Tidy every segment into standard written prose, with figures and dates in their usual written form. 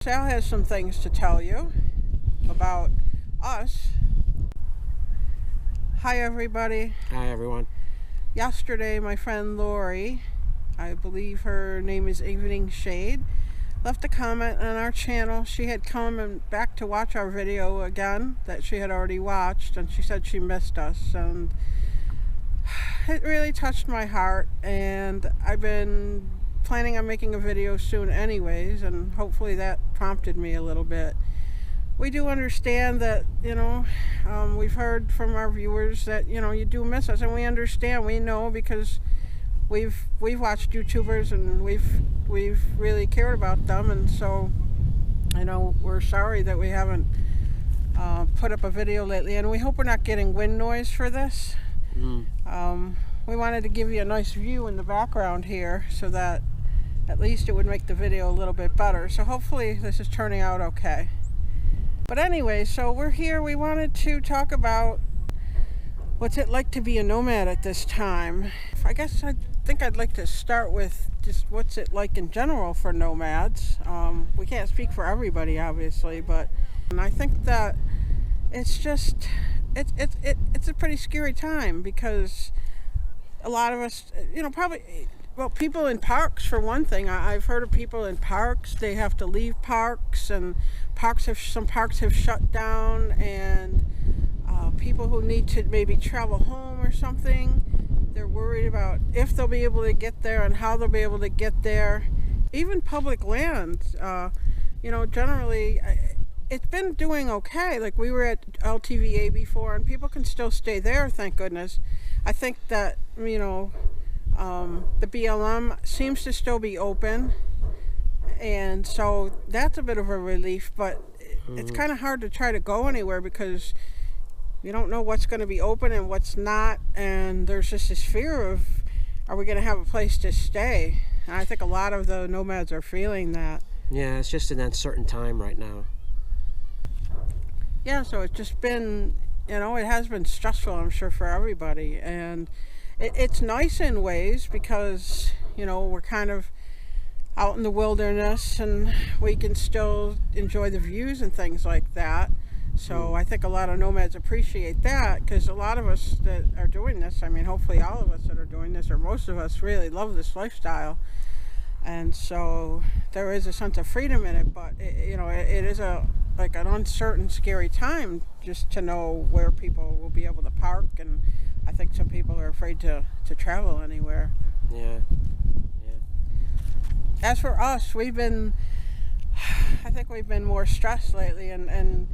Sal has some things to tell you about us. Hi everybody. Hi everyone. Yesterday my friend Lori, I believe her name is Evening Shade, left a comment on our channel. She had come back to watch our video again that she had already watched, and she said she missed us, and it really touched my heart. And I've been planning on making a video soon anyways, and hopefully that prompted me a little bit. We do understand that, we've heard from our viewers that, you do miss us, and we understand. We know because we've watched YouTubers and we've really cared about them, and so we're sorry that we haven't put up a video lately, and we hope we're not getting wind noise for this. We wanted to give you a nice view in the background here so that at least it would make the video a little bit better. So hopefully this is turning out okay. But anyway, so we're here. We wanted to talk about what's it like to be a nomad at this time. I guess I think I'd like to start with just what's it like in general for nomads. We can't speak for everybody, obviously, but I think that it's just it's a pretty scary time because a lot of us, people in parks for one thing. I've heard of people in parks. They have to leave parks, and some parks have shut down, and people who need to maybe travel home or something, they're worried about if they'll be able to get there and how they'll be able to get there. Even public land, generally it's been doing okay. Like, we were at LTVA before, and people can still stay there, thank goodness. I think that the BLM seems to still be open, and so that's a bit of a relief, but it's kind of hard to try to go anywhere because you don't know what's going to be open and what's not, and there's just this fear of, are we going to have a place to stay? And I think a lot of the nomads are feeling that. Yeah, it's just an uncertain time right now. Yeah, so it's just been, it has been stressful, I'm sure, for everybody, and it's nice in ways because, we're kind of out in the wilderness and we can still enjoy the views and things like that. So I think a lot of nomads appreciate that, because a lot of us that are doing this, hopefully all of us that are doing this, or most of us, really love this lifestyle. And so there is a sense of freedom in it, but it is an uncertain, scary time just to know where people will be able to park, and I think some people are afraid to travel anywhere. Yeah. As for us, I think we've been more stressed lately, and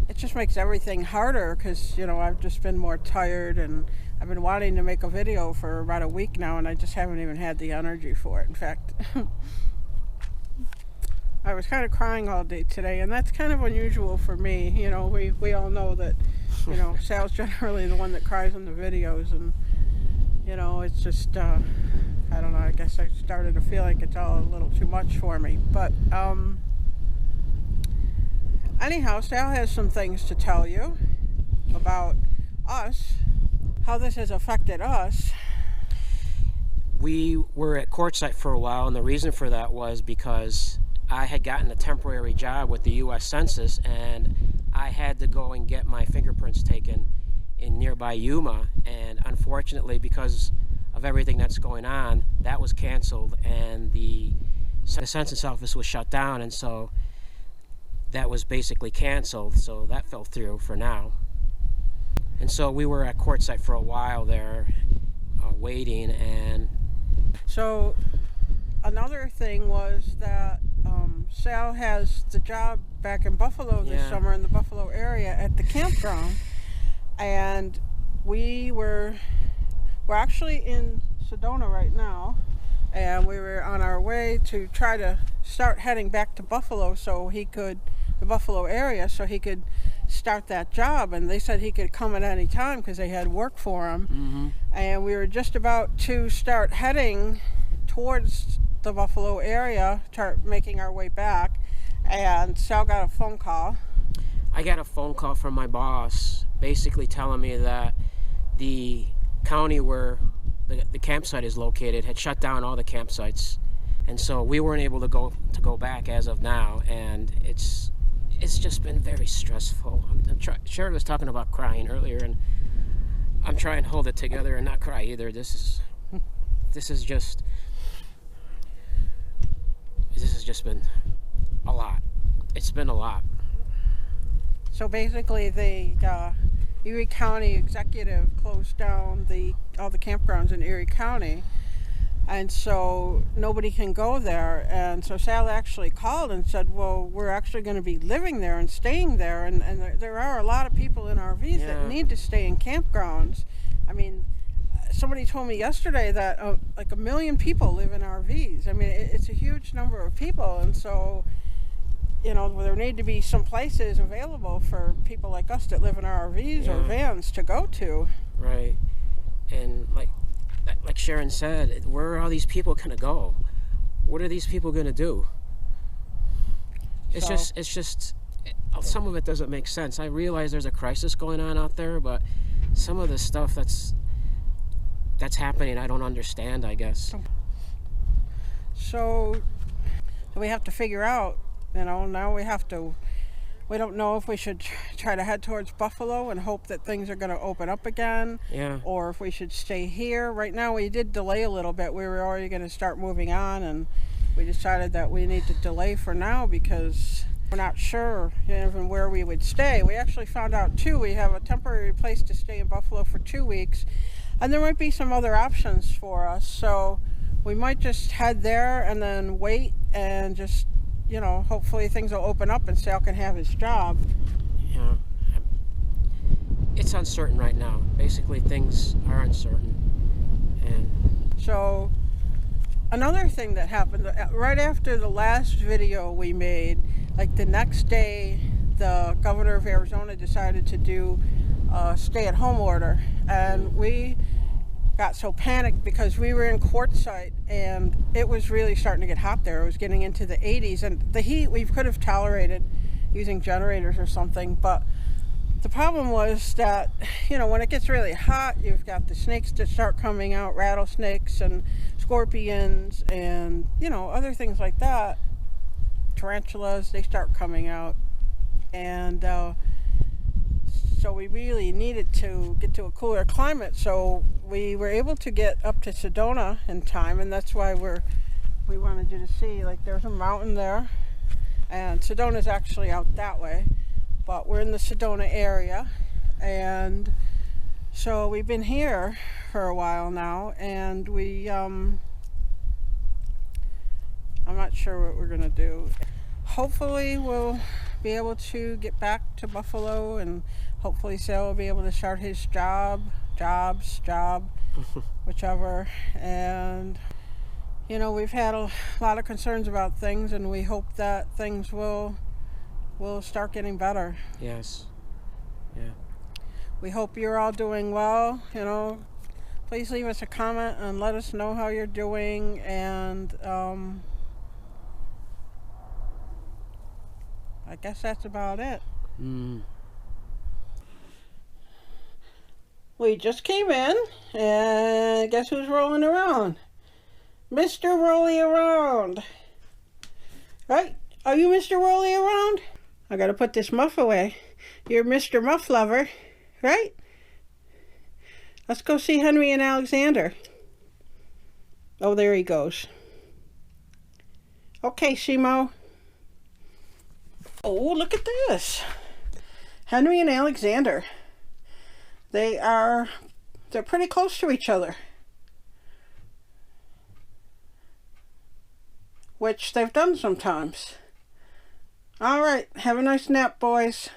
it just makes everything harder because, I've just been more tired, and I've been wanting to make a video for about a week now, and I just haven't even had the energy for it. In fact, I was kind of crying all day today, and that's kind of unusual for me. We all know that, Sal's generally the one that cries in the videos, and, it's just, I don't know, I guess I started to feel like it's all a little too much for me. But, anyhow, Sal has some things to tell you about us, how this has affected us. We were at Quartzsite for a while, and the reason for that was because I had gotten a temporary job with the U.S. Census, and I had to go and get my fingerprints taken in nearby Yuma, and unfortunately, because of everything that's going on, that was canceled, and the census office was shut down, and so that was basically canceled, so that fell through for now. And so we were at Quartzsite for a while there, waiting. And so another thing was that Sal has the job back in Buffalo this summer, in the Buffalo area at the campground, and we're actually in Sedona right now, and we were on our way to try to start heading back to Buffalo the Buffalo area, so he could start that job. And they said he could come at any time because they had work for him. And we were just about to start heading towards the Buffalo area, start making our way back, and Sal got a phone call. I got a phone call from my boss basically telling me that the county where the campsite is located had shut down all the campsites And so we weren't able to go back as of now, and it's just been very stressful. Sharon was talking about crying earlier, and I'm trying to hold it together and not cry either. This has just been a lot. It's been a lot. So basically, the Erie County executive closed down all the campgrounds in Erie County, and so nobody can go there. And so Sal actually called and said, well, we're actually going to be living there and staying there, and there are a lot of people in RVs that need to stay in campgrounds. I mean, somebody told me yesterday that like 1 million people live in RVs. I mean, it's a huge number of people, and so, you know, there need to be some places available for people like us that live in RVs or vans to go to. Right. And like Sharon said, where are all these people going to go? What are these people going to do? It's just some of it doesn't make sense. I realize there's a crisis going on out there, but some of the stuff that's happening, I don't understand, I guess. So we have to figure out, you know, now we don't know if we should try to head towards Buffalo and hope that things are going to open up again, or if we should stay here. Right now we did delay a little bit. We were already going to start moving on, and we decided that we need to delay for now because we're not sure even where we would stay. We actually found out too, we have a temporary place to stay in Buffalo for 2 weeks, and there might be some other options for us. So we might just head there and then wait and just, you know, hopefully things will open up and Sal can have his job. Yeah. It's uncertain right now. Basically, things are uncertain. And so another thing that happened right after the last video we made, like the next day, the governor of Arizona decided to do a stay-at-home order, and we got so panicked because we were in Quartzsite and it was really starting to get hot there. It was getting into the 80s, and the heat we could have tolerated using generators or something, but the problem was that, you know, when it gets really hot, you've got the snakes that start coming out, rattlesnakes and scorpions and, you know, other things like that. Tarantulas, they start coming out, and so we really needed to get to a cooler climate. So we were able to get up to Sedona in time, and that's why we wanted you to see, like, there's a mountain there, and Sedona's actually out that way, but we're in the Sedona area. And so we've been here for a while now, and I'm not sure what we're gonna do. Hopefully we'll be able to get back to Buffalo, and hopefully Sal will be able to start his job, whichever. And, you know, we've had a lot of concerns about things, and we hope that things will start getting better. Yes. Yeah. We hope you're all doing well. You know, please leave us a comment and let us know how you're doing. And I guess that's about it. We just came in, and guess who's rolling around? Mr. Rolly Around. Right? Are you Mr. Rolly Around? I gotta put this muff away. You're Mr. Muff Lover, right? Let's go see Henry and Alexander. Oh, there he goes. Okay, Shimo. Oh, look at this. Henry and Alexander. They're pretty close to each other. Which they've done sometimes. All right, have a nice nap, boys.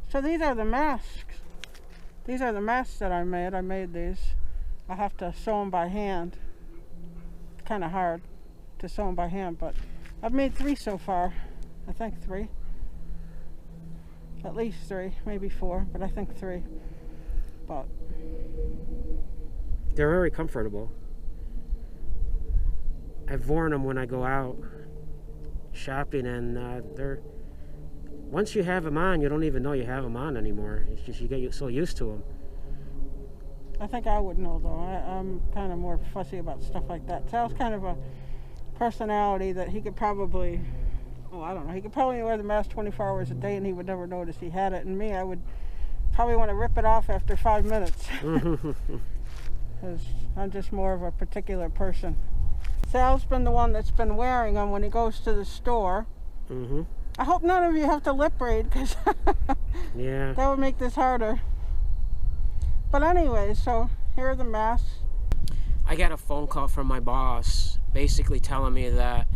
So these are the masks. These are the masks that I made. I made these. I have to sew them by hand. It's kind of hard to sew them by hand, but I've made 3 so far. I think 3. At least 3, maybe 4, but I think 3. But They're very comfortable. I've worn them when I go out shopping, and they're, once you have them on, you don't even know you have them on anymore. It's just you get so used to them. I think I would know, though. I'm kind of more fussy about stuff like that. Sal's kind of a personality that he could probably, oh, I don't know, he could probably wear the mask 24 hours a day and he would never notice he had it. And me, I would probably want to rip it off after 5 minutes. Because I'm just more of a particular person. Sal's been the one that's been wearing them when he goes to the store. Mm-hmm. I hope none of you have to lip read, because Yeah. that would make this harder. But anyway, so here are the masks. I got a phone call from my boss basically telling me that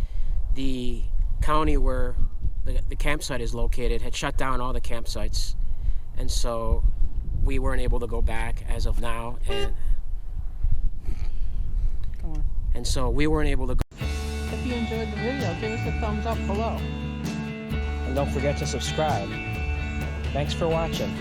the county where the campsite is located had shut down all the campsites, and so we weren't able to go back as of now, Come on. and so we weren't able to go. If you enjoyed the video, give us a thumbs up below. And don't forget to subscribe. Thanks for watching.